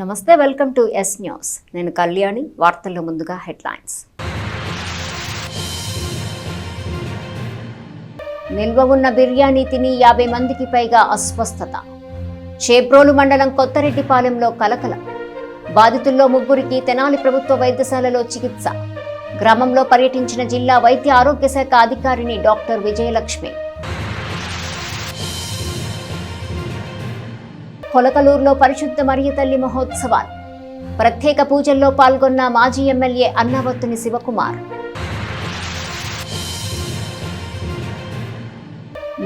నమస్తే, welcome to yes news. నేను కళ్యాణి. వార్తల్లో ముందుగా హెడ్లైన్స్. నిల్వ ఉన్న బిర్యానీ తిని 50 మందికి పైగా అస్వస్థత. చేబ్రోలు మండలం కొత్తరెడ్డిపాలెంలో కలకలం. బాధితుల్లో 3కి తెనాలి ప్రభుత్వ వైద్యశాలలో చికిత్స. గ్రామంలో పర్యటించిన జిల్లా వైద్య ఆరోగ్య శాఖ అధికారిని డాక్టర్ విజయలక్ష్మి. కొలకలూరులో పరిశుద్ధ మరియ తల్లి మహోత్సవాలు. ప్రత్యేక పూజల్లో పాల్గొన్న మాజీ ఎమ్మెల్యే అన్నావత్తుని శివకుమార్.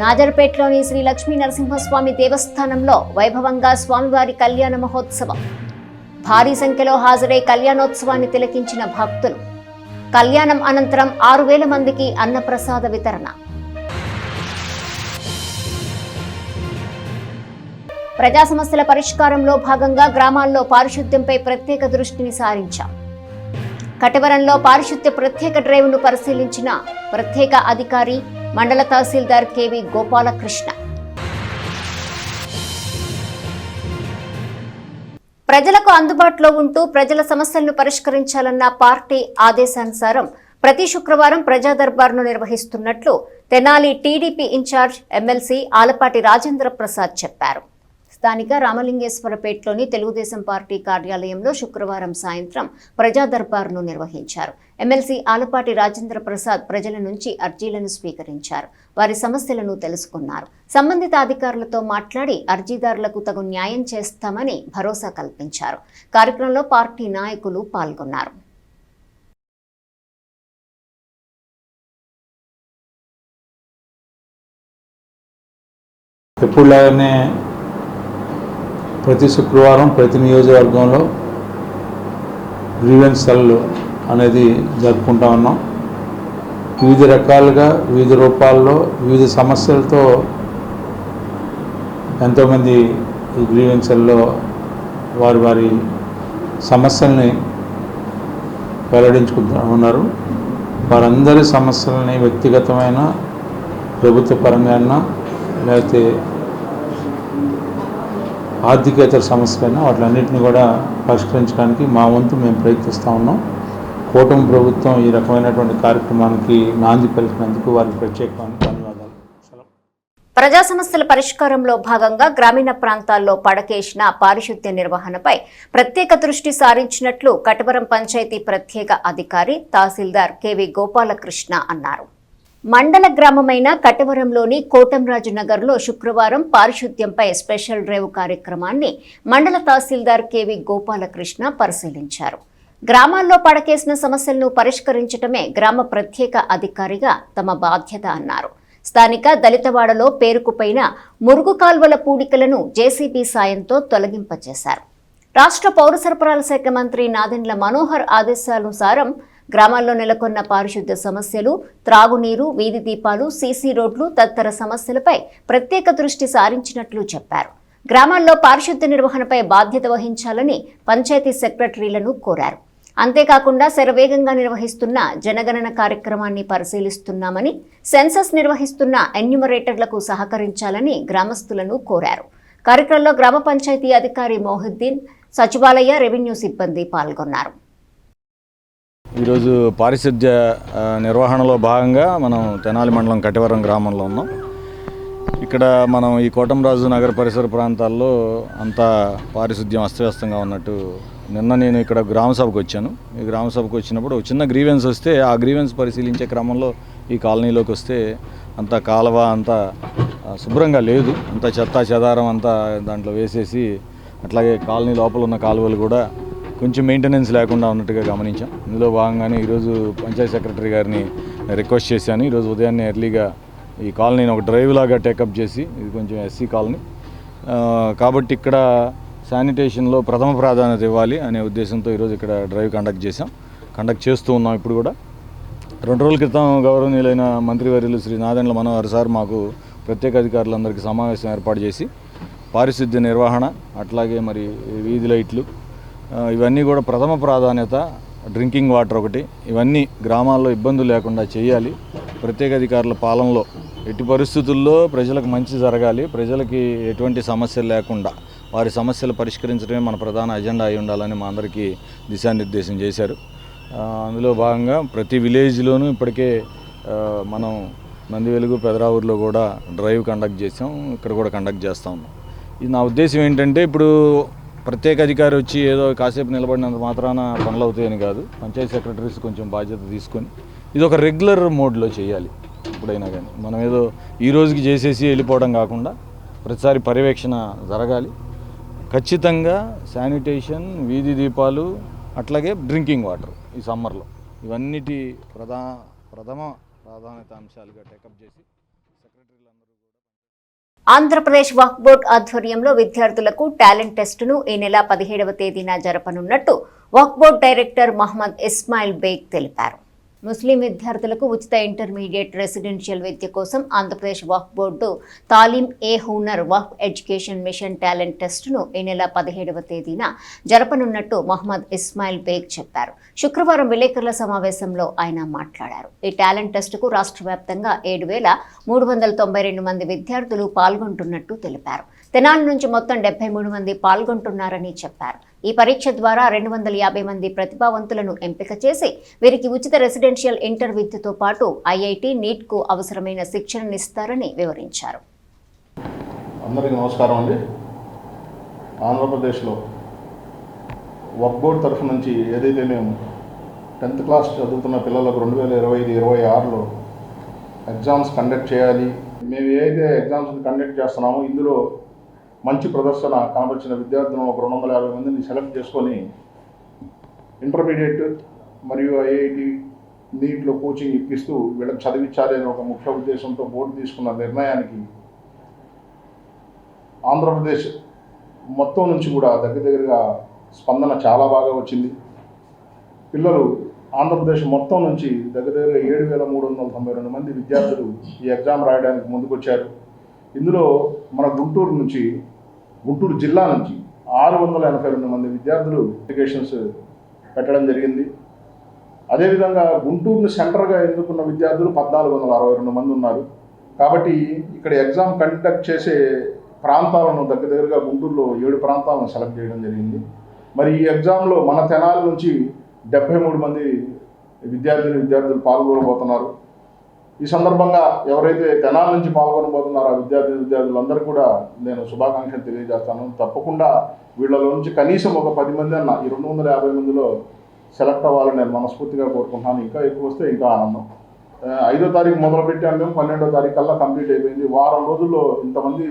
నాజర్పేటలోని శ్రీ లక్ష్మీ నరసింహస్వామి దేవస్థానంలో వైభవంగా స్వామివారి కళ్యాణ మహోత్సవం. భారీ సంఖ్యలో హాజరై కళ్యాణోత్సవాన్ని తిలకించిన భక్తులు. కళ్యాణం అనంతరం 6,000 మందికి అన్నప్రసాద వితరణ. ప్రజా సమస్యల పరిష్కారంలో భాగంగా గ్రామాల్లో పారిశుద్ధ్యంపై ప్రత్యేక దృష్టిని సారించాం. కటవరంలో పారిశుద్ధ్య ప్రత్యేక డ్రైవ్ను పరిశీలించిన ప్రత్యేక అధికారి మండల తహసీల్దార్ కేవి గోపాలకృష్ణ. ప్రజలకు అందుబాటులో ఉంటూ ప్రజల సమస్యలను పరిష్కరించాలన్న పార్టీ ఆదేశానుసారం ప్రతి శుక్రవారం ప్రజా దర్బార్ను నిర్వహిస్తున్నట్లు తెనాలి టీడీపీ ఇన్ఛార్జ్ ఎమ్మెల్సీ ఆలపాటి రాజేంద్ర ప్రసాద్ చెప్పారు. స్థానిక రామలింగేశ్వరపేటలోని తెలుగుదేశం పార్టీ కార్యాలయంలో శుక్రవారం సాయంత్రం ప్రజా దర్బార్ను నిర్వహించారు. ఎమ్మెల్సీ ఆలపాటి రాజేంద్ర ప్రసాద్ ప్రజల నుంచి అర్జీలను స్వీకరించారు. వారి సమస్యలను తెలుసుకున్నారు. సంబంధిత అధికారులతో మాట్లాడి అర్జీదారులకు తగు న్యాయం చేస్తామని భరోసా కల్పించారు. కార్యక్రమంలో పార్టీ నాయకులు పాల్గొన్నారు. ప్రతి శుక్రవారం ప్రతి నియోజకవర్గంలో గ్రీవెన్స్ సెల్ అనేది జరుపుకుంటా ఉన్నాం. వివిధ రకాలుగా వివిధ రూపాల్లో వివిధ సమస్యలతో ఎంతోమంది ఈ గ్రీవెన్స్ సెల్లో వారి సమస్యల్ని వెల్లడించుకుంటూ ఉన్నారు. వారందరి సమస్యలని వ్యక్తిగతమైన ప్రభుత్వ పరంగా లేకపోతే ఆర్థికేతర సమస్యలైనా వాటిలన్నింటినీ కూడా పరిష్కరించడానికి మా వంతు మేము ప్రయత్నిస్తూ ఉన్నాం. కూటమి ప్రభుత్వం ఈ రకమైనటువంటి కార్యక్రమానికి నాంది పలికినందుకు వారికి ప్రత్యేకమైన ధన్యవాదాలు. ప్రజా సమస్యల పరిష్కారంలో భాగంగా గ్రామీణ ప్రాంతాల్లో పడకేసిన పారిశుద్ధ్య నిర్వహణపై ప్రత్యేక దృష్టి సారించినట్లు కటవరం పంచాయతీ ప్రత్యేక అధికారి తహసీల్దార్ కేవి గోపాలకృష్ణ అన్నారు. మండల గ్రామమైన కటవరంలోని కోటంరాజు నగర్లో శుక్రవారం పారిశుద్ధ్యంపై స్పెషల్ డ్రైవ్ కార్యక్రమాన్ని మండల తహసీల్దార్ కేవి గోపాలకృష్ణ పరిశీలించారు. గ్రామాల్లో పడకేసిన సమస్యలను పరిష్కరించడమే గ్రామ ప్రత్యేక అధికారిగా తమ బాధ్యత అన్నారు. స్థానిక దళితవాడలో పేరుకుపోయిన మురుగు కాల్వల పూడికలను జేసీబీ సాయంతో తొలగింపచేశారు. రాష్ట్ర పౌర సరఫరాల శాఖ మంత్రి నాదెండ్ల మనోహర్ ఆదేశానుసారం గ్రామాల్లో నెలకొన్న పారిశుద్ధ్య సమస్యలు, త్రాగునీరు, వీధి దీపాలు, సీసీ రోడ్లు తదితర సమస్యలపై ప్రత్యేక దృష్టి సారించినట్లు చెప్పారు. గ్రామాల్లో పారిశుద్ధ్య నిర్వహణపై బాధ్యత వహించాలని పంచాయతీ సెక్రటరీలను కోరారు. అంతేకాకుండా శరవేగంగా నిర్వహిస్తున్న జనగణన కార్యక్రమాన్ని పరిశీలిస్తున్నామని, సెన్సస్ నిర్వహిస్తున్న ఎన్యూమరేటర్లకు సహకరించాలని గ్రామస్తులను కోరారు. కార్యక్రమంలో గ్రామ పంచాయతీ అధికారి మోహిద్దీన్, సచివాలయ, రెవెన్యూ సిబ్బంది పాల్గొన్నారు. ఈరోజు పారిశుద్ధ్య నిర్వహణలో భాగంగా మనం తెనాలి మండలం కటివరం గ్రామంలో ఉన్నాం. ఇక్కడ మనం ఈ కోటంరాజు నగర పరిసర ప్రాంతాల్లో అంతా పారిశుద్ధ్యం అస్తవ్యస్తంగా ఉన్నట్టు నిన్న నేను ఇక్కడ గ్రామసభకు వచ్చాను. ఈ గ్రామసభకు వచ్చినప్పుడు ఒక చిన్న గ్రీవెన్స్ వస్తే ఆ గ్రీవెన్స్ పరిశీలించే క్రమంలో ఈ కాలనీలోకి వస్తే అంతా కాలువ అంతా శుభ్రంగా లేదు, అంతా చెత్త చెదారం అంతా దాంట్లో వేసేసి, అట్లాగే కాలనీ లోపల ఉన్న కాలువలు కూడా కొంచెం మెయింటెనెన్స్ లేకుండా ఉన్నట్టుగా గమనించాం. ఇందులో భాగంగానే ఈరోజు పంచాయతీ సెక్రటరీ గారిని రిక్వెస్ట్ చేశాను. ఈరోజు ఉదయాన్నే ఎర్లీగా ఈ కాలనీని ఒక డ్రైవ్ లాగా టేకప్ చేసి, ఇది కొంచెం ఎస్సీ కాలనీ కాబట్టి ఇక్కడ శానిటేషన్లో ప్రథమ ప్రాధాన్యత ఇవ్వాలి అనే ఉద్దేశంతో ఈరోజు ఇక్కడ డ్రైవ్ కండక్ట్ చేస్తూ ఉన్నాం. ఇప్పుడు కూడా 2 రోజుల క్రితం గౌరవనీయులైన మంత్రివర్యులు శ్రీ నాదెండ్ల మనోహర్ సార్ మాకు ప్రత్యేక అధికారులందరికీ సమావేశం ఏర్పాటు చేసి పారిశుద్ధ్య నిర్వహణ, అట్లాగే మరి వీధి లైట్లు, ఇవన్నీ కూడా ప్రథమ ప్రాధాన్యత, డ్రింకింగ్ వాటర్ ఒకటి, ఇవన్నీ గ్రామాల్లో ఇబ్బందులు లేకుండా చేయాలి. ప్రత్యేక అధికారుల పాలనలో ఎట్టి పరిస్థితుల్లో ప్రజలకు మంచి జరగాలి, ప్రజలకి ఎటువంటి సమస్యలు లేకుండా వారి సమస్యలు పరిష్కరించడమే మన ప్రధాన అజెండా అయి ఉండాలని మా అందరికీ దిశానిర్దేశం చేశారు. అందులో భాగంగా ప్రతి విలేజ్లోనూ ఇప్పటికే మనం నందివెలుగు పెదరావూరులో కూడా డ్రైవ్ కండక్ట్ చేసాం, ఇక్కడ కూడా కండక్ట్ చేస్తూ ఉన్నాం. ఇది నా ఉద్దేశం ఏంటంటే, ఇప్పుడు ప్రత్యేక అధికారి వచ్చి ఏదో కాసేపు నిలబడినంత మాత్రాన పనులు అవుతాయని కాదు. పంచాయతీ సెక్రటరీస్ కొంచెం బాధ్యత తీసుకొని ఇది ఒక రెగ్యులర్ మోడ్లో చేయాలి. ఎప్పుడైనా కానీ మనం ఏదో ఈ రోజుకి చేసేసి వెళ్ళిపోవడం కాకుండా ప్రతిసారి పర్యవేక్షణ జరగాలి. ఖచ్చితంగా శానిటేషన్, వీధి దీపాలు, అట్లాగే డ్రింకింగ్ వాటర్ ఈ సమ్మర్లో ఇవన్నిటి ప్రథమ ప్రాధాన్యత అంశాలుగా టేకప్ చేసి సెక్రటరీలందరూ ఆంధ్రప్రదేశ్ వక్ఫ్ బోర్డు ఆధ్వర్యంలో విద్యార్థులకు టాలెంట్ టెస్టును ఈ నెల 17వ తేదీన జరపనున్నట్టు వక్ఫ్ బోర్డు డైరెక్టర్ మహమ్మద్ ఇస్మాయిల్ బేగ్ తెలిపారు. ముస్లిం విద్యార్థులకు ఉచిత ఇంటర్మీడియట్ రెసిడెన్షియల్ విద్య కోసం ఆంధ్రప్రదేశ్ వక్ఫ్ బోర్డు తాలీం-ఏ-హునర్ వక్ఫ్ ఎడ్యుకేషన్ మిషన్ టాలెంట్ టెస్టును ఈ నెల 17వ తేదీన జరపనున్నట్టు మహమ్మద్ ఇస్మాయిల్ బేగ్ చెప్పారు. శుక్రవారం విలేకరుల సమావేశంలో ఆయన మాట్లాడారు. ఈ టాలెంట్ టెస్టుకు రాష్ట్ర వ్యాప్తంగా 7,392 మంది విద్యార్థులు పాల్గొంటున్నట్టు తెలిపారు. తెనాలి నుంచి మొత్తం 73 మంది పాల్గొంటున్నారని చెప్పారు. ఈ పరీక్ష ద్వారా 250 మంది ప్రతిభావంతులను ఎంపిక చేసి వీరికి ఉచిత రెసిడెన్షియల్ ఇంటర్ విద్యతో పాటు ఐఐటి, నీట్కు అవసరమైన శిక్షణనిస్తారని వివరించారు. అందరికీ నమస్కారం అండి. ఆంధ్రప్రదేశ్లో వక్ఫ్ బోర్డు తరఫు నుంచి ఏదైతే మేము 10th క్లాస్ చదువుతున్న పిల్లలకు 2025-26లో ఎగ్జామ్స్ కండక్ట్ చేయాలి, మేము ఏదైతే ఎగ్జామ్స్ కండక్ట్ చేస్తున్నామో ఇందులో మంచి ప్రదర్శన కనబరిచిన విద్యార్థులను ఒక 250 మందిని సెలెక్ట్ చేసుకొని ఇంటర్మీడియట్ మరియు ఐఐటి, నీట్లో కోచింగ్ ఇప్పిస్తూ వీళ్ళకి చదివించాలి అనే ఒక ముఖ్య ఉద్దేశంతో బోర్డు తీసుకున్న నిర్ణయానికి ఆంధ్రప్రదేశ్ మొత్తం నుంచి కూడా దగ్గరగా స్పందన చాలా బాగా వచ్చింది. పిల్లలు ఆంధ్రప్రదేశ్ మొత్తం నుంచి దగ్గరగా 7,392 మంది విద్యార్థులు ఈ ఎగ్జామ్ రాయడానికి ముందుకొచ్చారు. ఇందులో మన గుంటూరు జిల్లా నుంచి 682 మంది విద్యార్థులు అప్లికేషన్స్ పెట్టడం జరిగింది. అదేవిధంగా గుంటూరుని సెంటర్గా ఎన్నుకున్న విద్యార్థులు 1,462 మంది ఉన్నారు. కాబట్టి ఇక్కడ ఎగ్జామ్ కండక్ట్ చేసే ప్రాంతాలను దగ్గరగా గుంటూరులో 7 ప్రాంతాలను సెలెక్ట్ చేయడం జరిగింది. మరి ఈ ఎగ్జామ్లో మన తెనాలి నుంచి 73 మంది విద్యార్థులు పాల్గొనబోతున్నారు. ఈ సందర్భంగా ఎవరైతే తెనాలి నుంచి పాల్గొనబోతున్నారో ఆ విద్యార్థులందరూ కూడా నేను శుభాకాంక్షలు తెలియజేస్తాను. తప్పకుండా వీళ్ళలో నుంచి కనీసం ఒక 10 మంది అన్న ఈ 250 మందిలో సెలెక్ట్ అవ్వాలని నేను మనస్ఫూర్తిగా కోరుకుంటున్నాను. ఇంకా ఎక్కువ వస్తే ఇంకా ఆనందం. 5వ తారీఖు మొదలుపెట్టాము మేము, 12వ తారీఖు కల్లా కంప్లీట్ అయిపోయింది. వారం రోజుల్లో ఇంతమంది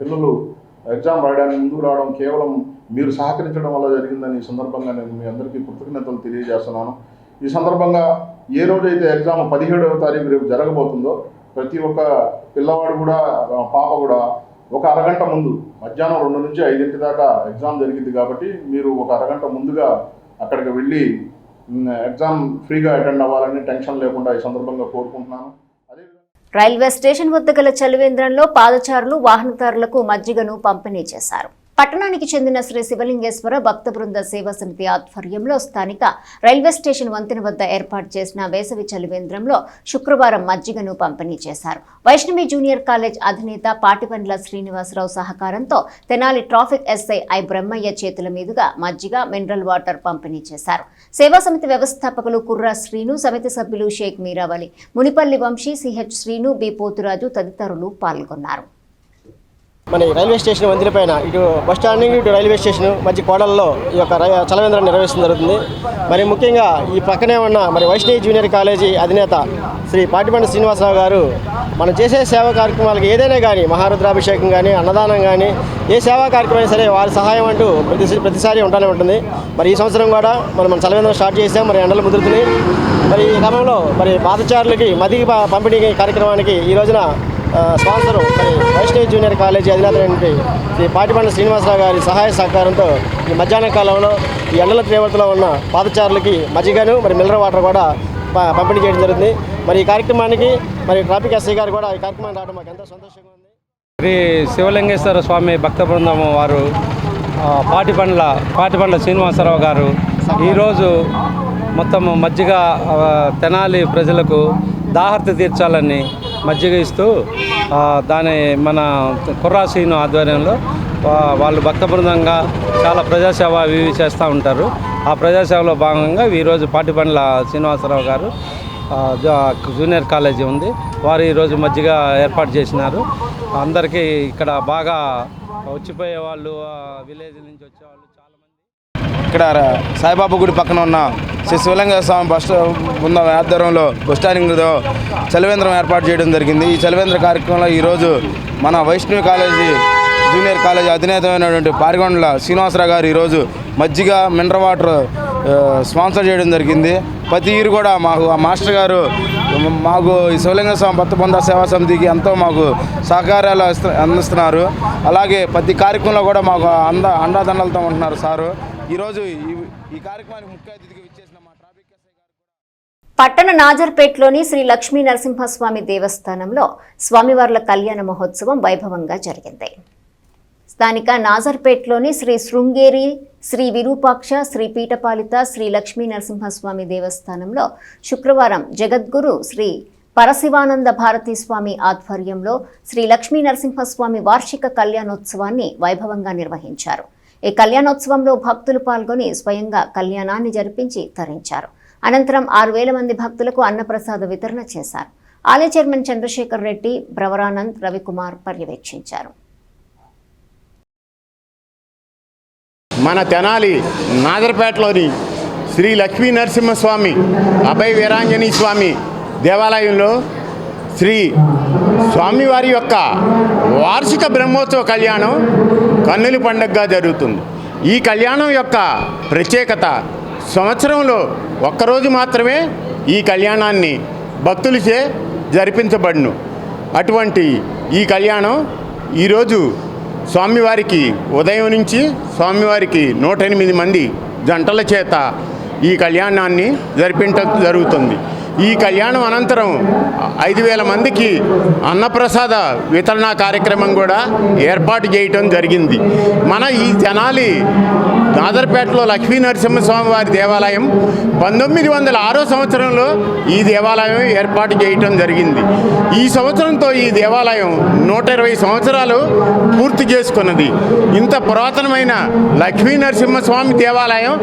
పిల్లలు ఎగ్జామ్ రాయడానికి ముందుకు రావడం కేవలం మీరు సహకరించడం వల్ల జరిగిందని ఈ సందర్భంగా నేను మీ అందరికీ కృతజ్ఞతలు తెలియజేస్తున్నాను. ఈ సందర్భంగా ఏ రోజైతే ఎగ్జామ్ 17వ తారీఖు రేపు జరగబోతుందో ప్రతి ఒక్క పిల్లవాడు కూడా, పాప కూడా ఒక అరగంట ముందు, మధ్యాహ్నం 2 నుంచి 5 దాకా ఎగ్జామ్ జరిగింది కాబట్టి మీరు ఒక అరగంట ముందుగా అక్కడికి వెళ్ళి ఎగ్జామ్ ఫ్రీగా అటెండ్ అవ్వాలని టెన్షన్ లేకుండా ఈ సందర్భంగా కోరుకుంటున్నాను. రైల్వే స్టేషన్ వద్ద గల చలివేంద్రంలో పాదచారులు, వాహనదారులకు మజ్జిగను పంపిణీ చేశారు. పట్టణానికి చెందిన శ్రీ శివలింగేశ్వర భక్త బృంద సేవా సమితి ఆధ్వర్యంలో స్థానిక రైల్వే స్టేషన్ వంతెన వద్ద ఏర్పాటు చేసిన వేసవి చలివేంద్రంలో శుక్రవారం మజ్జిగను పంపిణీ చేశారు. వైష్ణవి జూనియర్ కాలేజ్ అధినేత పాటిబండ్ల శ్రీనివాసరావు సహకారంతో Tenali traffic SI I Brahmaiah చేతుల మీదుగా మజ్జిగ, మినరల్ వాటర్ పంపిణీ చేశారు. సేవా సమితి వ్యవస్థాపకులు కుర్రా శ్రీను, సమితి సభ్యులు షేక్ మీరావలి, మునిపల్లి వంశీ, సిహెచ్ శ్రీను, బి పోతురాజు తదితరులు పాల్గొన్నారు. మన రైల్వే స్టేషన్ వంతెన పైన ఇటు బస్ స్టాండ్ ఇటు రైల్వే స్టేషన్ మధ్య కోడల్లో ఈ యొక్క చలవేంద్రాన్ని నిర్వహించడం జరుగుతుంది. మరి ముఖ్యంగా ఈ పక్కనే ఉన్న మరి వైష్ణవి జూనియర్ కాలేజీ అధినేత శ్రీ పాటిబండ్ల శ్రీనివాసరావు గారు మనం చేసే సేవా కార్యక్రమాలకు ఏదైనా కానీ, మహారుద్రాభిషేకం కానీ, అన్నదానం కానీ, ఏ సేవా కార్యక్రమం సరే వారి సహాయం అంటూ ప్రతిసారి ఉంటూనే ఉంటుంది. మరి ఈ సంవత్సరం కూడా మనం చలవేంద్రం స్టార్ట్ చేసాం. మరి ఎండలు ముదురుతున్నాయి. మరి ఈ క్రమంలో మరి పాదచారులకి మజ్జిగ పంపిణీ కార్యక్రమానికి ఈ రోజున స్పాన్సరు మరి వైష్ణవి జూనియర్ కాలేజీ అధినేత శ్రీ పాటిబండ్ల శ్రీనివాసరావు గారి సహాయ సహకారంతో ఈ మధ్యాహ్న కాలంలో ఈ ఎండల తీవ్రతలో ఉన్న పాదచారులకి మజ్జిగను మరి మినరల్ వాటర్ కూడా పంపిణీ చేయడం జరుగుతుంది. మరి ఈ కార్యక్రమానికి మరి ట్రాఫిక్ ఎస్ఐ గారు కూడా ఈ కార్యక్రమానికి రావడం మాకు ఎంతో సంతోషంగా ఉంది. శ్రీ శివలింగేశ్వర స్వామి భక్త బృందం వారు పాటిబండ్ల శ్రీనివాసరావు గారు ఈరోజు మొత్తం మజ్జిగ తెనాలి ప్రజలకు దాహర్తి తీర్చాలని మజ్జిగ ఇస్తూ దాని మన కుర్రాసీను ఆధ్వర్యంలో వాళ్ళు భక్త బృందంగా చాలా ప్రజాసేవ అవి చేస్తూ ఉంటారు. ఆ ప్రజాసేవలో భాగంగా ఈరోజు పాటిబండ్ల శ్రీనివాసరావు గారు జూనియర్ కాలేజీ ఉంది, వారు ఈరోజు మజ్జిగ ఏర్పాటు చేసినారు. అందరికీ ఇక్కడ బాగా వచ్చిపోయే వాళ్ళు, విలేజ్ నుంచి వచ్చేవాళ్ళు చాలామంది. ఇక్కడ సాయిబాబా గుడి పక్కన ఉన్న శ్రీ శివలింగ స్వామి బస్ ఉన్న ఆధ్వర్యంలో బస్ స్టాండింగ్లో చలివేంద్రం ఏర్పాటు చేయడం జరిగింది. ఈ చలివేంద్ర కార్యక్రమంలో ఈరోజు మన వైష్ణవి కాలేజీ జూనియర్ కాలేజీ అధినేతమైనటువంటి పారిగొండల శ్రీనివాసరావు గారు ఈరోజు మజ్జిగ మినరల్ వాటర్ స్పాన్సర్ చేయడం జరిగింది. ప్రతి ఇయర్ కూడా మాకు ఆ మాస్టర్ గారు మాకు ఈ శివలింగ స్వామి భక్త బృంద సేవా సమితికి ఎంతో మాకు సహకారాలు అందిస్తున్నారు. అలాగే ప్రతి కార్యక్రమంలో కూడా మాకు అండాదండలతో ఉంటున్నారు సారు. ఈరోజు ఈ కార్యక్రమానికి ముఖ్య అతిథిగా విచ్చేసిన మా ట్రాఫిక్ ఎస్ఐ గారు పట్టణ నాజర్పేటలోని శ్రీ లక్ష్మీ నరసింహస్వామి దేవస్థానంలో స్వామివార్ల కళ్యాణ మహోత్సవం వైభవంగా జరిగింది. స్థానిక నాజర్పేటలోని శ్రీ శృంగేరి శ్రీ విరూపాక్ష శ్రీ పీఠపాలిత శ్రీ లక్ష్మీ నరసింహస్వామి దేవస్థానంలో శుక్రవారం జగద్గురు శ్రీ పరశివానంద భారతీ స్వామి ఆధ్వర్యంలో శ్రీ లక్ష్మీ నరసింహస్వామి వార్షిక కళ్యాణోత్సవాన్ని వైభవంగా నిర్వహించారు. ఈ కళ్యాణోత్సవంలో భక్తులు పాల్గొని స్వయంగా కళ్యాణాన్ని జరిపించి తరించారు. అనంతరం 6,000 మంది భక్తులకు అన్నప్రసాద వితరణ చేశారు. ఆలయ చైర్మన్ చంద్రశేఖర్ రెడ్డి, బ్రవరానంద్, రవికుమార్ పర్యవేక్షించారు. మన తెనాలి నాదర్పేటలోని శ్రీ లక్ష్మీ నరసింహస్వామి అభయ వీరాంజనీ స్వామి దేవాలయంలో శ్రీ స్వామివారి యొక్క వార్షిక బ్రహ్మోత్సవ కళ్యాణం కన్నుల పండుగగా జరుగుతుంది. ఈ కళ్యాణం యొక్క ప్రత్యేకత సంవత్సరంలో ఒక్కరోజు మాత్రమే ఈ కళ్యాణాన్ని భక్తులచే జరిపించబడును. అటువంటి ఈ కళ్యాణం ఈరోజు స్వామివారికి ఉదయం నుంచి స్వామివారికి 108 మంది జంటల చేత ఈ కళ్యాణాన్ని జరిపించడం జరుగుతుంది. ఈ కళ్యాణం అనంతరం 5,000 మందికి అన్నప్రసాద వితరణ కార్యక్రమం కూడా ఏర్పాటు చేయటం జరిగింది. మన ఈ తెనాలి నాదర్పేటలో లక్ష్మీ నరసింహస్వామి వారి దేవాలయం 1906 సంవత్సరంలో ఈ దేవాలయం ఏర్పాటు చేయటం జరిగింది. ఈ సంవత్సరంతో ఈ దేవాలయం 120 సంవత్సరాలు పూర్తి చేసుకున్నది. ఇంత పురాతనమైన లక్ష్మీ నరసింహస్వామి దేవాలయం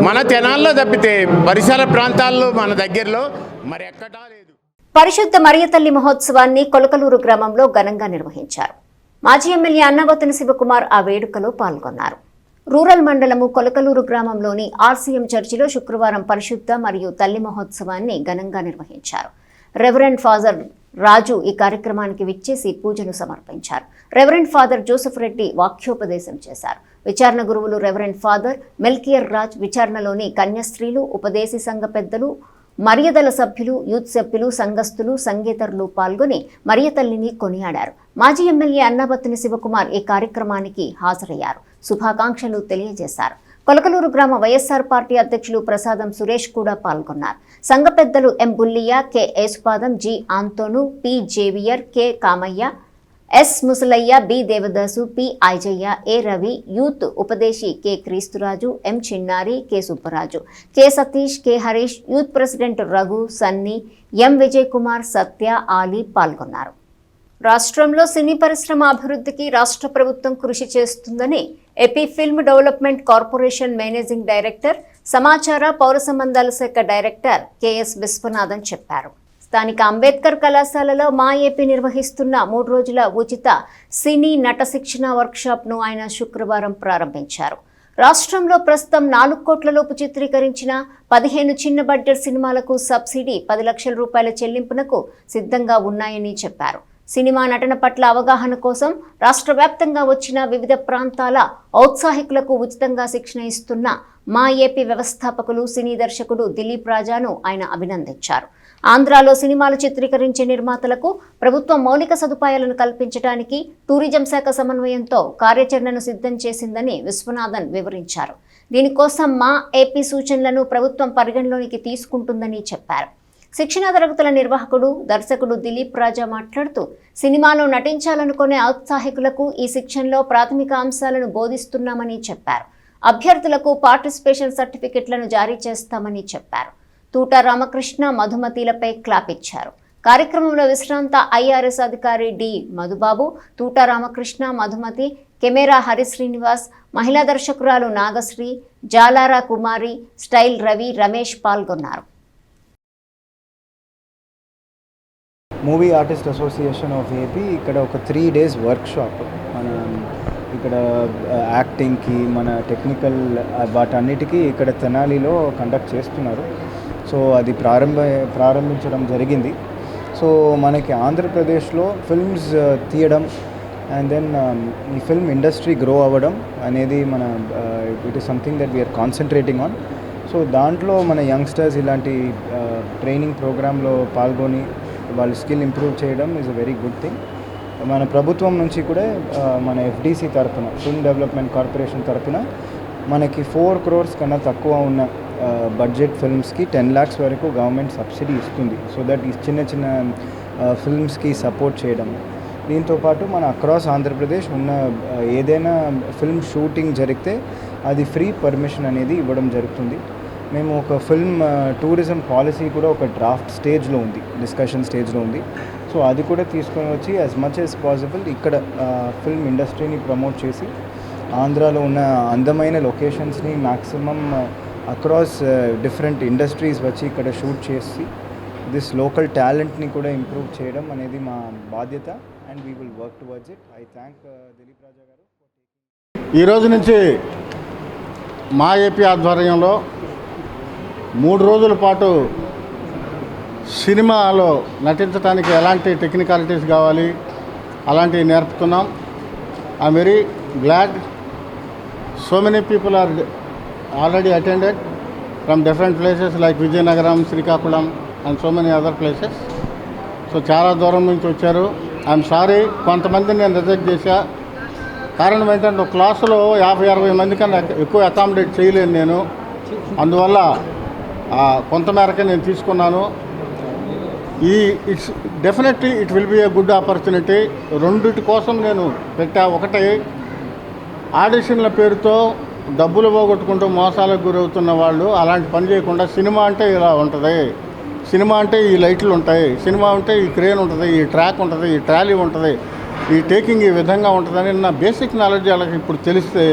మన తెనాల్లో తప్పితే పరిసర ప్రాంతాల్లో మన దగ్గరలో మరి ఎక్కడా లేదు. పరిశుద్ధ మరియతల్లి మహోత్సవాన్ని కొలకలూరు గ్రామంలో ఘనంగా నిర్వహించారు. మాజీ ఎమ్మెల్యే అన్నబోతిన శివకుమార్ ఆ వేడుకలో పాల్గొన్నారు. రూరల్ మండలము కొలకలూరు గ్రామంలోని ఆర్సీఎం చర్చిలో శుక్రవారం పరిశుద్ధ మరియు తల్లి మహోత్సవాన్ని ఘనంగా నిర్వహించారు. రెవరెండ్ ఫాదర్ రాజు ఈ కార్యక్రమానికి విచ్చేసి పూజను సమర్పించారు. రెవరెండ్ ఫాదర్ జోసెఫ్ రెడ్డి వాక్యోపదేశం చేశారు. విచారణ గురువులు రెవరెండ్ ఫాదర్ మెల్కియర్ రాజ్, విచారణలోని కన్యాస్త్రీలు, ఉపదేశీ సంఘ పెద్దలు, మరియదల సభ్యులు, యూత్ సభ్యులు, సంఘస్థులు, సంగీతరులు పాల్గొని మరియతల్లిని కొనియాడారు. మాజీ ఎమ్మెల్యే అన్నబత్తిని శివకుమార్ ఈ కార్యక్రమానికి హాజరయ్యారు. శుభాకాంక్షలు తెలియజేశారు. కొలకలూరు గ్రామ వైఎస్ఆర్ పార్టీ అధ్యక్షులు ప్రసాదం సురేష్ కూడా పాల్గొన్నారు. సంఘ పెద్దలు M Bulliya, K Esupadam, G Anthonu, P Xavier, K Kamayya, S Musalayya, B Devadasu, P Aijayya, A Ravi, youth ఉపదేశి K Kreesturaju, M Chinnari, K Subbaraju, K Satish, K Harish, youth president Raghu, Sunny, M Vijay Kumar, Satya, Ali పాల్గొన్నారు. రాష్ట్రంలో సినీ పరిశ్రమ అభివృద్ధికి రాష్ట్ర ప్రభుత్వం కృషి చేస్తుందని AP film development corporation managing director, సమాచార పౌర సంబంధాల శాఖ డైరెక్టర్ కెఎస్ విశ్వనాథన్ చెప్పారు. స్థానిక అంబేద్కర్ కళాశాలలో మా ఏపీ నిర్వహిస్తున్న 3 రోజుల ఉచిత సినీ నట శిక్షణ వర్క్షాప్ను ఆయన శుక్రవారం ప్రారంభించారు. రాష్ట్రంలో ప్రస్తుతం 4 కోట్లలోపు చిత్రీకరించిన 15 చిన్న బడ్జెట్ సినిమాలకు సబ్సిడీ 10 లక్షల రూపాయల చెల్లింపునకు సిద్ధంగా ఉన్నాయని చెప్పారు. సినిమా నటన పట్ల అవగాహన కోసం రాష్ట్ర వ్యాప్తంగా వచ్చిన వివిధ ప్రాంతాల ఔత్సాహికులకు ఉచితంగా శిక్షణ ఇస్తున్న మా ఏపీ వ్యవస్థాపకులు సినీ దర్శకుడు దిలీప్ రాజాను ఆయన అభినందించారు. ఆంధ్రాలో సినిమాలు చిత్రీకరించే నిర్మాతలకు ప్రభుత్వం మౌలిక సదుపాయాలను కల్పించడానికి టూరిజం శాఖ సమన్వయంతో కార్యాచరణను సిద్ధం చేసిందని విశ్వనాథన్ వివరించారు. దీనికోసం మా ఏపీ సూచనలను ప్రభుత్వం పరిగణలోనికి తీసుకుంటుందని చెప్పారు. శిక్షణ తరగతుల నిర్వాహకుడు, దర్శకుడు దిలీప్ రాజా మాట్లాడుతూ సినిమాలో నటించాలనుకునే ఔత్సాహికులకు ఈ శిక్షణలో ప్రాథమిక అంశాలను బోధిస్తున్నామని చెప్పారు. అభ్యర్థులకు పార్టిసిపేషన్ సర్టిఫికెట్లను జారీ చేస్తామని చెప్పారు. తూట రామకృష్ణ, మధుమతిలపై క్లాప్ ఇచ్చారు. కార్యక్రమంలో విశ్రాంత ఐఆర్ఎస్ అధికారి డి మధుబాబు, తూట రామకృష్ణ, మధుమతి, కెమెరా హరిశ్రీనివాస్, మహిళా దర్శకురాలు నాగశ్రీ, జాలారా కుమారి, స్టైల్ రవి, రమేష్ పాల్గొన్నారు. Movie artist association of AP ఇక్కడ ఒక 3 days వర్క్షాప్ మన ఇక్కడ యాక్టింగ్కి మన టెక్నికల్ వాటన్నిటికీ ఇక్కడ తెనాలిలో కండక్ట్ చేస్తున్నారు. సో అది ప్రారంభించడం జరిగింది. సో మనకి ఆంధ్రప్రదేశ్లో ఫిల్మ్స్ తీయడం అండ్ దెన్ ఈ ఫిల్మ్ ఇండస్ట్రీ గ్రో అవ్వడం అనేది మన it is something that we are concentrating on. So దాంట్లో మన యంగ్స్టర్స్ ఇలాంటి ట్రైనింగ్ ప్రోగ్రాంలో పాల్గొని వాళ్ళ స్కిల్ ఇంప్రూవ్ చేయడం is a very good thing. మన ప్రభుత్వం నుంచి కూడా మన ఎఫ్డిసి తరఫున ఫిల్మ్ డెవలప్మెంట్ కార్పొరేషన్ తరఫున మనకి 4 crores కన్నా తక్కువ ఉన్న బడ్జెట్ ఫిల్మ్స్కి 10 lakhs వరకు గవర్నమెంట్ సబ్సిడీ ఇస్తుంది. సో దట్ ఈ చిన్న చిన్న ఫిల్మ్స్కి సపోర్ట్ చేయడం. దీంతోపాటు మన అక్రాస్ ఆంధ్రప్రదేశ్ ఉన్న ఏదైనా ఫిల్మ్ షూటింగ్ జరిగితే అది ఫ్రీ పర్మిషన్ అనేది ఇవ్వడం జరుగుతుంది. మేము ఒక ఫిల్మ్ టూరిజం పాలసీ కూడా ఒక డ్రాఫ్ట్ స్టేజ్లో ఉంది, డిస్కషన్ స్టేజ్లో ఉంది. సో అది కూడా తీసుకొని వచ్చి యాజ్ మచ్ యాజ్ పాసిబుల్ ఇక్కడ ఫిల్మ్ ఇండస్ట్రీని ప్రమోట్ చేసి ఆంధ్రాలో ఉన్న అందమైన లొకేషన్స్ని మ్యాక్సిమం అక్రాస్ డిఫరెంట్ ఇండస్ట్రీస్ వచ్చి ఇక్కడ షూట్ చేసి దిస్ లోకల్ టాలెంట్ని కూడా ఇంప్రూవ్ చేయడం అనేది మా బాధ్యత and we will work towards it. I thank Dilip Raja గారు. ఈరోజు నుంచి మా ఏపీ ఆధ్వర్యంలో 3 రోజుల పాటు సినిమాలో నటించడానికి ఎలాంటి టెక్నికాలిటీస్ కావాలి అలాంటివి నేర్పుతున్నాం. I'm very glad so many people are already attended from different places like Vizianagaram, Srikakulam and so many other places. So చాలా దూరం నుంచి వచ్చారు. ఐఎమ్ సారీ, కొంతమందిని నేను రిజెక్ట్ చేశా. కారణం ఏంటంటే ఒక క్లాసులో 50-60 మంది కన్నా ఎక్కువ అకామిడేట్ చేయలేను నేను. అందువల్ల కొంతమేరకే నేను తీసుకున్నాను. It's definitely it will be a good opportunity. రెండిటి కోసం నేను పెట్టా. ఒకటి, ఆడిషన్ల పేరుతో డబ్బులు పోగొట్టుకుంటూ మోసాలకు గురవుతున్న వాళ్ళు అలాంటి పని చేయకుండా, సినిమా అంటే ఇలా ఉంటుంది, సినిమా అంటే ఈ లైట్లు ఉంటాయి, సినిమా అంటే ఈ క్రేన్ ఉంటుంది, ఈ ట్రాక్ ఉంటుంది, ఈ ట్రాలీ ఉంటుంది, ఈ టేకింగ్ ఈ విధంగా ఉంటుందని నా బేసిక్ నాలెడ్జ్ వాళ్ళకి ఇప్పుడు తెలిస్తే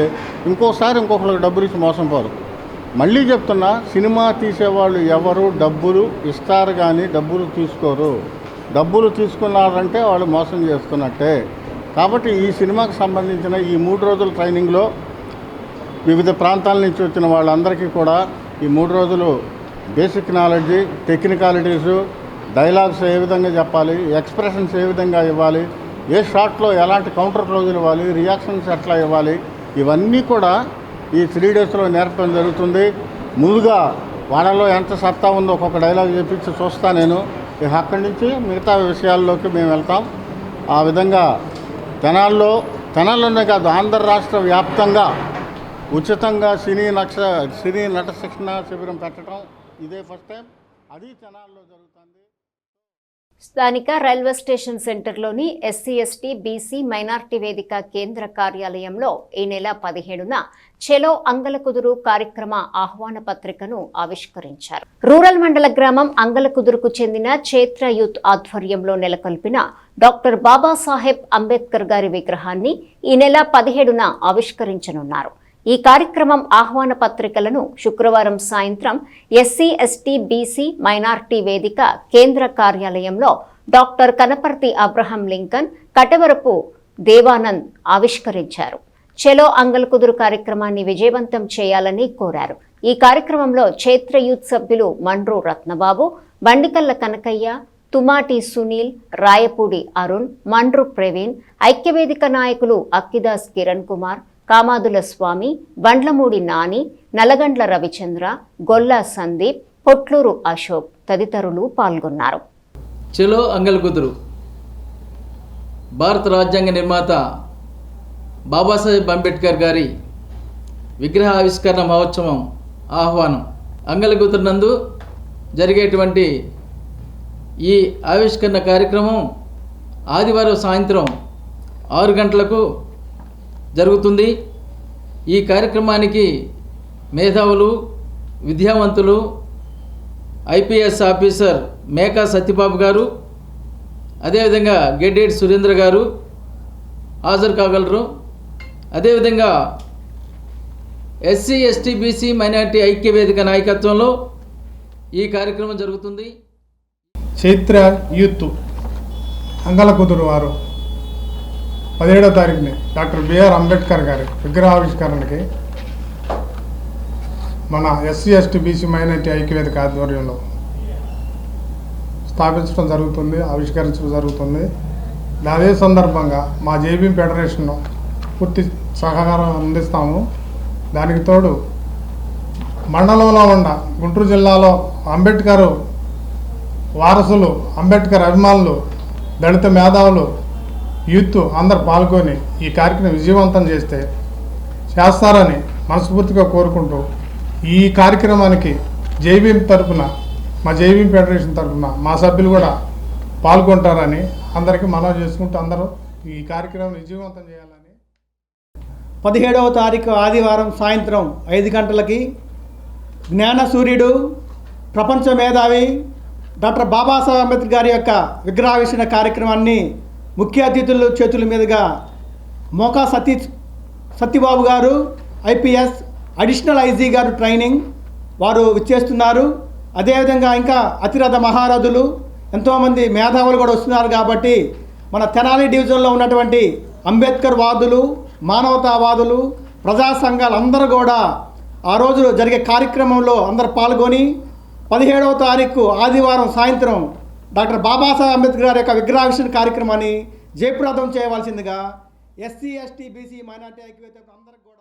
ఇంకొకరికి డబ్బులు ఇచ్చి మోసం పోరు. మళ్ళీ చెప్తున్నా, సినిమా తీసేవాళ్ళు ఎవరు డబ్బులు ఇస్తారు కానీ డబ్బులు తీసుకోరు. డబ్బులు తీసుకున్నారంటే వాళ్ళు మోసం చేసుకున్నట్టే. కాబట్టి ఈ సినిమాకి సంబంధించిన ఈ 3 రోజుల ట్రైనింగ్లో వివిధ ప్రాంతాల నుంచి వచ్చిన వాళ్ళందరికీ కూడా ఈ 3 రోజులు బేసిక్ నాలెడ్జి, టెక్నికాలిటీసు, డైలాగ్స్ ఏ విధంగా చెప్పాలి, ఎక్స్ప్రెషన్స్ ఏ విధంగా ఇవ్వాలి, ఏ షాట్లో ఎలాంటి కౌంటర్ క్లోజులు ఇవ్వాలి, రియాక్షన్స్ ఎట్లా ఇవ్వాలి, ఇవన్నీ కూడా ఈ 3 daysలో నేర్పడం జరుగుతుంది. ముందుగా వాళ్ళలో ఎంత సత్తా ఉందో ఒక్కొక్క డైలాగ్ చెప్పించి చూస్తా నేను. ఇక అక్కడి నుంచి మిగతా విషయాల్లోకి మేము వెళ్తాం. ఆ విధంగా తెనాల్లోనే కాదు, ఆంధ్ర రాష్ట్ర వ్యాప్తంగా ఉచితంగా సినీ నట శిక్షణ శిబిరం పెట్టడం ఇదే ఫస్ట్ టైం. అది తెనాల్లో జరుగుతుంది. స్థానిక రైల్వే స్టేషన్ సెంటర్లోని ఎస్సీ, ఎస్టీ, బీసీ, మైనార్టీ వేదిక కేంద్ర కార్యాలయంలో ఈ నెల 17న చెలో అంగలకుదురు కార్యక్రమ ఆహ్వాన పత్రికను ఆవిష్కరించారు. రూరల్ మండల గ్రామం అంగలకుదురుకు చెందిన క్షేత్ర యూత్ ఆధ్వర్యంలో నెలకొల్పిన డాక్టర్ బాబాసాహెబ్ అంబేద్కర్ గారి విగ్రహాన్ని ఈ నెల 17న ఆవిష్కరించనున్నారు. ఈ కార్యక్రమం ఆహ్వాన పత్రికలను శుక్రవారం సాయంత్రం ఎస్సీ, ఎస్టీ, బీసీ, మైనార్టీ వేదిక కేంద్ర కార్యాలయంలో doctor Kanaparthi Abraham Lincoln, Katavarapu Devanand ఆవిష్కరించారు. చెలో అంగల్కుదురు కార్యక్రమాన్ని విజయవంతం చేయాలని కోరారు. ఈ కార్యక్రమంలో క్షేత్ర యూత్ సభ్యులు మండ్రు రత్నబాబు, బండికల్ల కనకయ్య, తుమాటి సునీల్, రాయపూడి అరుణ్, మండ్రు ప్రవీణ్, ఐక్యవేదిక నాయకులు అక్కిదాస్ కిరణ్ కుమార్, కామాదుల స్వామి, బండ్లమూడి నాని, నలగండ్ల రవిచంద్ర, గొల్ల సందీప్, పొట్లూరు అశోక్ తదితరులు పాల్గొన్నారు. చెలో అంగల్కుదురు భారత రాజ్యాంగ నిర్మాత బాబాసాహెబ్ అంబేద్కర్ గారి విగ్రహ ఆవిష్కరణ మహోత్సవం ఆహ్వానం. అంగల్కుదురు నందు జరిగేటువంటి ఈ ఆవిష్కరణ కార్యక్రమం ఆదివారం సాయంత్రం 6 గంటలకు జరుగుతుంది. ఈ కార్యక్రమానికి మేధావులు, విద్యావంతులు, ఐపీఎస్ ఆఫీసర్ మేకా సత్యబాబు గారు, అదేవిధంగా గెడ్డేటి సురేంద్ర గారు హాజరు కాగలరు. అదేవిధంగా ఎస్సీ ఎస్టీ బీసీ మైనారిటీ ఐక్య వేదిక నాయకత్వంలో ఈ కార్యక్రమం జరుగుతుంది. చైత్ర యూత్ అంగలకుదురు వారు 17వ తారీఖుని డాక్టర్ బిఆర్ అంబేద్కర్ గారి విగ్రహావిష్కరణకి మన ఎస్సీ ఎస్టీ బీసీ మైనారిటీ ఐక్యవేదిక ఆధ్వర్యంలో స్థాపించడం జరుగుతుంది, ఆవిష్కరించడం జరుగుతుంది. అదే సందర్భంగా మా జేబీ ఫెడరేషన్ పూర్తి సహకారం అందిస్తాము. దానికి తోడు మండలంలో ఉన్న గుంటూరు జిల్లాలో అంబేద్కర్ వారసులు, అంబేద్కర్ అభిమానులు, దళిత మేధావులు, యూత్ అందరు పాల్గొని ఈ కార్యక్రమం విజయవంతం చేస్తారని మనస్ఫూర్తిగా కోరుకుంటూ ఈ కార్యక్రమానికి జేబీ తరఫున, మా జేబీ ఫెడరేషన్ తరఫున మా సభ్యులు కూడా పాల్గొంటారని అందరికీ మనవి చేసుకుంటూ అందరూ ఈ కార్యక్రమం విజయవంతం చేయాలని. 17వ తారీఖు ఆదివారం సాయంత్రం 5 గంటలకి జ్ఞాన సూర్యుడు, ప్రపంచ మేధావి డాక్టర్ బాబాసాహెబ్ అంబేద్కర్ గారి యొక్క విగ్రహావిష్కరణ కార్యక్రమాన్ని ముఖ్య అతిథుల చేతుల మీదుగా మోకా సత్యబాబు గారు ఐపీఎస్ అడిషనల్ ఐజీ గారు ట్రైనింగ్ వారు విచ్చేస్తున్నారు. అదేవిధంగా ఇంకా అతిరథ మహారథులు ఎంతోమంది మేధావులు కూడా వస్తున్నారు. కాబట్టి మన తెనాలి డివిజన్లో ఉన్నటువంటి అంబేద్కర్ వాదులు, మానవతావాదులు, ప్రజా సంఘాలు అందరూ కూడా ఆ రోజు జరిగే కార్యక్రమంలో అందరూ పాల్గొని 17వ తారీఖు ఆదివారం సాయంత్రం డాక్టర్ బాబాసాహెబ్ అంబేద్కర్ గారి యొక్క విగ్రహావిష్కరణ కార్యక్రమాన్ని జయప్రదం చేయవలసిందిగా ఎస్సీ ఎస్టీ బీసీ మైనారిటీ ఐక్యవేదిక అందరికి కూడా.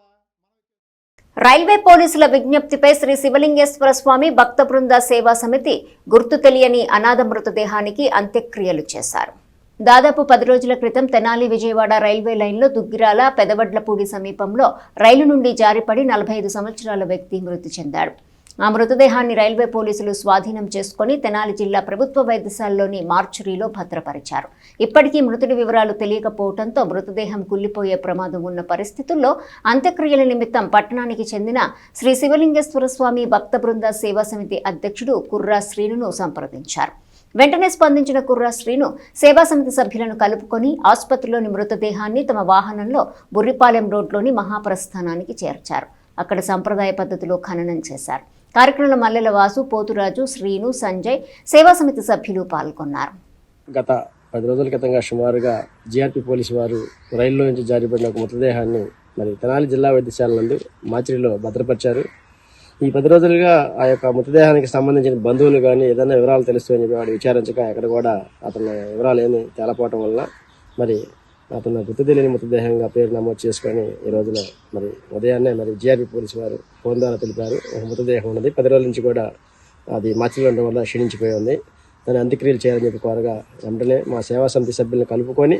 రైల్వే పోలీసుల విజ్ఞప్తిపై శ్రీ శివలింగేశ్వర స్వామి భక్త బృంద సేవా సమితి గుర్తు తెలియని అనాథ మృతదేహానికి అంత్యక్రియలు చేశారు. దాదాపు 10 రోజుల క్రితం తెనాలి విజయవాడ రైల్వే లైన్లో దుగ్గిరాల పెదవడ్లపూడి సమీపంలో రైలు నుండి జారిపడి 45 సంవత్సరాల వ్యక్తి మృతి చెందాడు. ఆ మృతదేహాన్ని రైల్వే పోలీసులు స్వాధీనం చేసుకుని తెనాలి జిల్లా ప్రభుత్వ వైద్యశాలలోని మార్చురీలో భద్రపరిచారు. ఇప్పటికీ మృతుడి వివరాలు తెలియకపోవడంతో మృతదేహం కుళ్లిపోయే ప్రమాదం ఉన్న పరిస్థితుల్లో అంత్యక్రియల నిమిత్తం పట్టణానికి చెందిన శ్రీ శివలింగేశ్వర స్వామి భక్త బృంద సేవా సమితి అధ్యక్షుడు కుర్రా శ్రీనును సంప్రదించారు. వెంటనే స్పందించిన కుర్రా శ్రీను సేవా సమితి సభ్యులను కలుపుకొని ఆసుపత్రిలోని మృతదేహాన్ని తమ వాహనంలో బుర్రిపాలెం రోడ్లోని మహాప్రస్థానానికి చేర్చారు. అక్కడ సంప్రదాయ పద్ధతిలో ఖననం చేశారు. కార్యక్రమంలో మల్లెల వాసు, పోతురాజు, శ్రీను, సంజయ్ సేవా సమితి సభ్యులు పాల్గొన్నారు. గత 10 రోజుల క్రితంగా సుమారుగా జీఆర్పీ పోలీసు వారు రైల్లో నుంచి జారిపడిన ఒక మృతదేహాన్ని మరి తెనాలి జిల్లా వైద్యశాల నందు మార్చిలో భద్రపరిచారు. ఈ 10 రోజులుగా ఆ యొక్క మృతదేహానికి సంబంధించిన బంధువులు కానీ ఏదైనా వివరాలు తెలుస్తాయని చెప్పి వాడు విచారించక ఎక్కడ కూడా అతని వివరాలు ఏమి తేలపోవటం వల్ల మరి అతను గుర్తు తెలియని మృతదేహంగా పేరు నమోదు చేసుకొని ఈ రోజున మరి ఉదయాన్నే మరి జీఆర్పీ పోలీసు వారు ఫోన్ ద్వారా తెలిపారు ఒక మృతదేహం ఉన్నది. 10 రోజుల నుంచి కూడా అది మార్చిలో ఉండడం వల్ల క్షీణించిపోయి ఉంది. దాన్ని అంత్యక్రియలు చేయాలని చెప్పి కోరగా వెంటనే మా సేవా సమితి సభ్యులను కలుపుకొని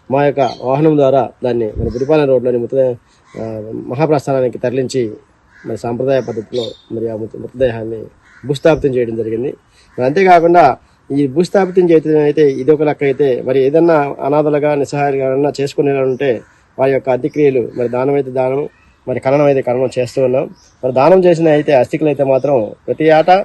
మా యొక్క వాహనం ద్వారా దాన్ని మన బురిపాలెం రోడ్లోని మహాప్రస్థానానికి తరలించి మరి సాంప్రదాయ పద్ధతిలో మరి ఆ మృతదేహాన్ని భూస్థాపితం చేయడం జరిగింది. మరి అంతేకాకుండా ఈ భూస్థాపితం చేయడం అయితే ఇది ఒక లెక్క అయితే మరి ఏదన్నా అనాథలుగా నిస్సహాయంగా చేసుకునే ఉంటే వారి యొక్క అంత్యక్రియలు మరి దానం అయితే దానం, మరి ఖననం అయితే ఖననం చేస్తూ ఉన్నాం. మరి దానం చేసిన అయితే అస్థికలు అయితే మాత్రం ప్రతి ఏటా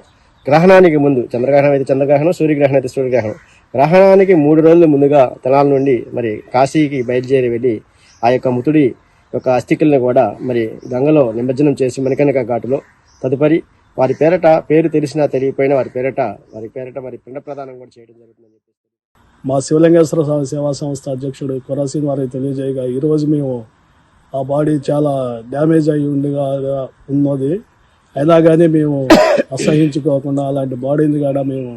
గ్రహణానికి ముందు, చంద్రగ్రహణం అయితే చంద్రగ్రహణం, సూర్యగ్రహణం అయితే సూర్యగ్రహణం, గ్రహణానికి 3 రోజుల ముందుగా తెనాల నుండి మరి కాశీకి బయలుదేరి వెళ్ళి ఆ యొక్క మృతుడి యొక్క అస్థికలను కూడా మరి గంగలో నిమజ్జనం చేసి మణికర్ణిక ఘాటులో తదుపరి వారి పేరట పేరు తెలిసినా తెలియకపోయినా వారి పేరట మరి పిండ ప్రదానం కూడా చేయడం జరుగుతుందని చెప్పి మా శివలింగేశ్వర స్వామి సేవా సంస్థ అధ్యక్షుడు కొరాసీన్ వారికి తెలియజేయగా ఈరోజు మేము ఆ బాడీ చాలా డ్యామేజ్ అయి ఉన్నది. అయినా కానీ మేము అసహించుకోకుండా అలాంటి బాడీని కూడా మేము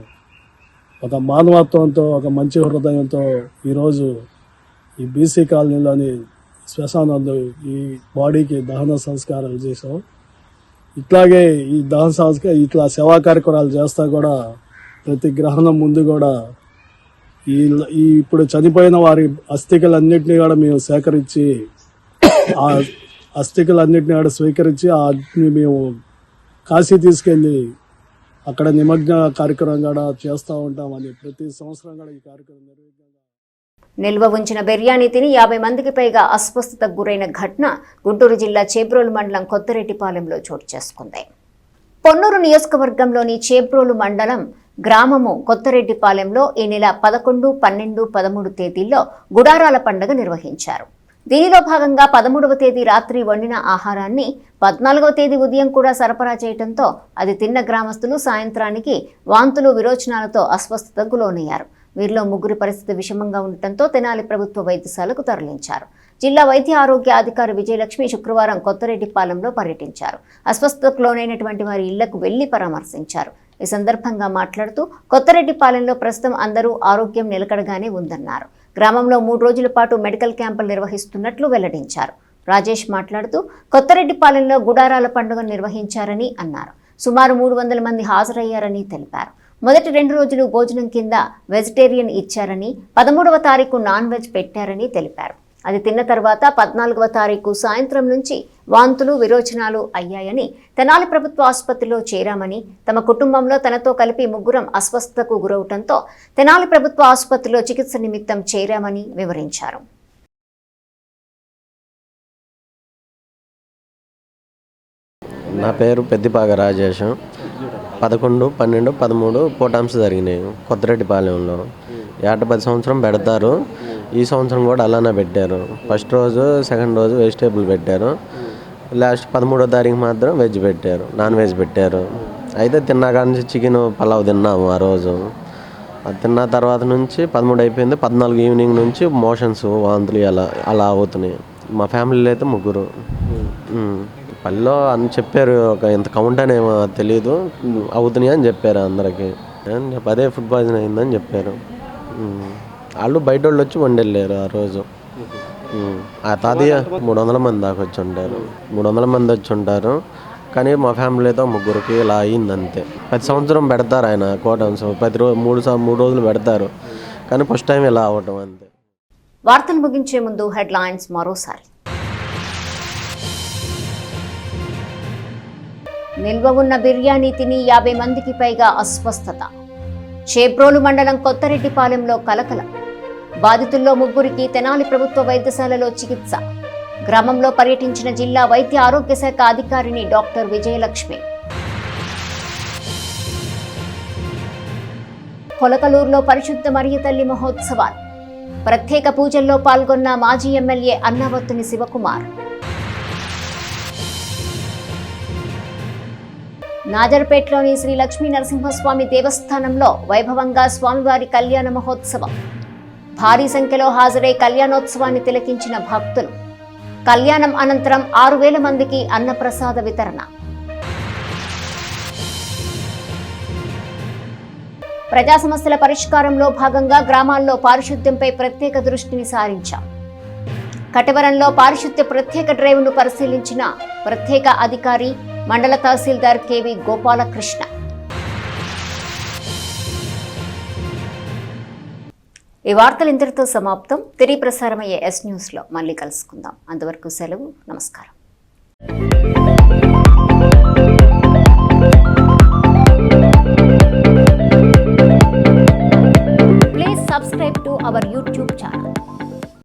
ఒక మానవత్వంతో ఒక మంచి హృదయంతో ఈరోజు ఈ బీసీ కాలనీలోని శ్మశానంలో ఈ బాడీకి దహన సంస్కారాలు చేసాం. ఇట్లాగే ఈ దహన సంస్కారం ఇట్లా సేవా కార్యక్రమాలు చేస్తా కూడా ప్రతి గ్రహణం ముందు కూడా ఈ ఇప్పుడు చనిపోయిన వారి అస్థికలన్నింటినీ కూడా మేము సేకరించి ఆ అస్థికలన్నింటినీ కూడా స్వీకరించి మేము కాశీ తీసుకెళ్ళి అక్కడ నిమగ్న కార్యక్రమం కూడా చేస్తూ ఉంటామని ప్రతి సంవత్సరం కూడా ఈ కార్యక్రమం నిర్వహించాం. నిల్వ ఉంచిన బిర్యానీ తిని 50 మందికి పైగా అస్వస్థతకు గురైన ఘటన గుంటూరు జిల్లా చేబ్రోలు మండలం కొత్తరెడ్డిపాలెంలో చోటు చేసుకుంది. పొన్నూరు నియోజకవర్గంలోని చేబ్రోలు మండలం గ్రామము కొత్తరెడ్డిపాలెంలో ఈ నెల 11, 12, 13 తేదీల్లో గుడారాల పండుగ నిర్వహించారు. దీనిలో భాగంగా 13వ తేదీ రాత్రి వండిన ఆహారాన్ని 14వ తేదీ ఉదయం కూడా సరఫరా చేయడంతో అది తిన్న గ్రామస్తులు సాయంత్రానికి వాంతులు విరోచనాలతో అస్వస్థతకు లోనయ్యారు. వీరిలో 3 పరిస్థితి విషమంగా ఉండటంతో తెనాలి ప్రభుత్వ వైద్యశాలకు తరలించారు. జిల్లా వైద్య ఆరోగ్య అధికారి విజయలక్ష్మి శుక్రవారం కొత్తరెడ్డిపాలెంలో పర్యటించారు. అస్వస్థతకు లోనైనటువంటి వారి ఇళ్లకు వెళ్లి పరామర్శించారు. ఈ సందర్భంగా మాట్లాడుతూ కొత్తరెడ్డిపాలెంలో ప్రస్తుతం అందరూ ఆరోగ్యం నిలకడగానే ఉందన్నారు. గ్రామంలో 3 రోజుల పాటు మెడికల్ క్యాంపులు నిర్వహిస్తున్నట్లు వెల్లడించారు. రాజేష్ మాట్లాడుతూ కొత్తరెడ్డిపాలెంలో గుడారాల పండుగ నిర్వహించారని అన్నారు. సుమారు 300 మంది హాజరయ్యారని తెలిపారు. మొదటి 2 రోజులు భోజనం కింద వెజిటేరియన్ ఇచ్చారని, 13వ తారీఖు నాన్ వెజ్ పెట్టారని తెలిపారు. అది తిన్న తర్వాత 14వ తారీఖు సాయంత్రం నుంచి వాంతులు విరోచనాలు అయ్యాయని, తెనాలి ప్రభుత్వ ఆసుపత్రిలో చేరామని, తమ కుటుంబంలో తనతో కలిపి 3 అస్వస్థతకు గురవటంతో తెనాలి ప్రభుత్వ ఆసుపత్రిలో చికిత్స నిమిత్తం చేరామని వివరించారు. నా పేరు పెద్దిపాక రాజేశం. 11, 12, 13 పోటామ్స్ జరిగినాయి కొత్తరెడ్డిపాలెంలో. 10 సంవత్సరం పెడతారు. ఈ సంవత్సరం కూడా అలానే పెట్టారు. ఫస్ట్ రోజు, సెకండ్ రోజు వెజిటేబుల్ పెట్టారు. లాస్ట్ 13వ తారీఖు మాత్రం వెజ్ పెట్టారు, నాన్ వెజ్ పెట్టారు. అయితే తిన్నాక నుంచి చికెన్ పలావ్ తిన్నాము ఆ రోజు. అది తిన్న తర్వాత నుంచి 13 అయిపోయింది. 14 ఈవినింగ్ నుంచి మోషన్స్, వాంతులు అలా అవుతున్నాయి. మా ఫ్యామిలీలో అయితే 3. పల్లెలో అని చెప్పారు, ఒక ఇంత కౌంట్ అనేమో తెలియదు, అవుతున్నాయి అని చెప్పారు అందరికీ. అదే ఫుడ్ పాయిజన్ అయిందని చెప్పారు. వాళ్ళు బయట వాళ్ళు వచ్చి వండెళ్ళారు ఆ రోజు. ఆ తాతయ్య 300 మంది దాకా వచ్చి ఉంటారు. 300 మంది వచ్చి ఉంటారు. కానీ మా ఫ్యామిలీతో 3కి ఇలా అయింది అంతే. ప్రతి సంవత్సరం పెడతారు ఆయన కోటమ్స్, ప్రతి రోజు 3 రోజులు పెడతారు. కానీ ఫస్ట్ టైం ఇలా అవ్వటం అంతే. వార్తలు ముగించే ముందు హెడ్లైన్స్ మరోసారి. నిల్వ ఉన్న బిర్యానీ తిని 50 మందికి పైగా అస్వస్థత. చేబ్రోలు మండలం కొత్తరెడ్డిపాలెంలో కలకలం. బాధితుల్లో 3కి తెనాలి ప్రభుత్వ వైద్యశాలలో చికిత్స. గ్రామంలో పర్యటించిన జిల్లా వైద్య ఆరోగ్య శాఖ అధికారిని డాక్టర్ విజయలక్ష్మి. కొలకలూరులో పరిశుద్ధ మరియ తల్లి మహోత్సవాలు. ప్రత్యేక పూజల్లో పాల్గొన్న మాజీ ఎమ్మెల్యే అన్నవత్తుని శివకుమార్. నాజర్పేటలోని శ్రీ లక్ష్మీ నరసింహస్వామి దేవస్థానంలో వైభవంగా స్వామివారి కళ్యాణ మహోత్సవం. భారీ సంఖ్యలో హాజరై కళ్యాణోత్సవాన్ని తిలకించిన భక్తులు. కళ్యాణం అనంతరం 6000 మందికి అన్నప్రసాద వితరణ. ప్రజా సమస్యల పరిష్కారంలో భాగంగా గ్రామాల్లో పారిశుద్ధ్యంపై ప్రత్యేక దృష్టిని సారించాం. కటవరంలో పారిశుద్ధ్య ప్రత్యేక డ్రైవ్ను పరిశీలించిన ప్రత్యేక అధికారి మండల తహసీల్దార్ కేవి గోపాలకృష్ణ. ఈ వార్తలు ఇంతటితో సమాప్తం. తిరిగి ప్రసారమయ్యే ఎస్ న్యూస్లో మళ్ళీ కలుసుకుందాం. అంతవరకు సెలవు. నమస్కారం.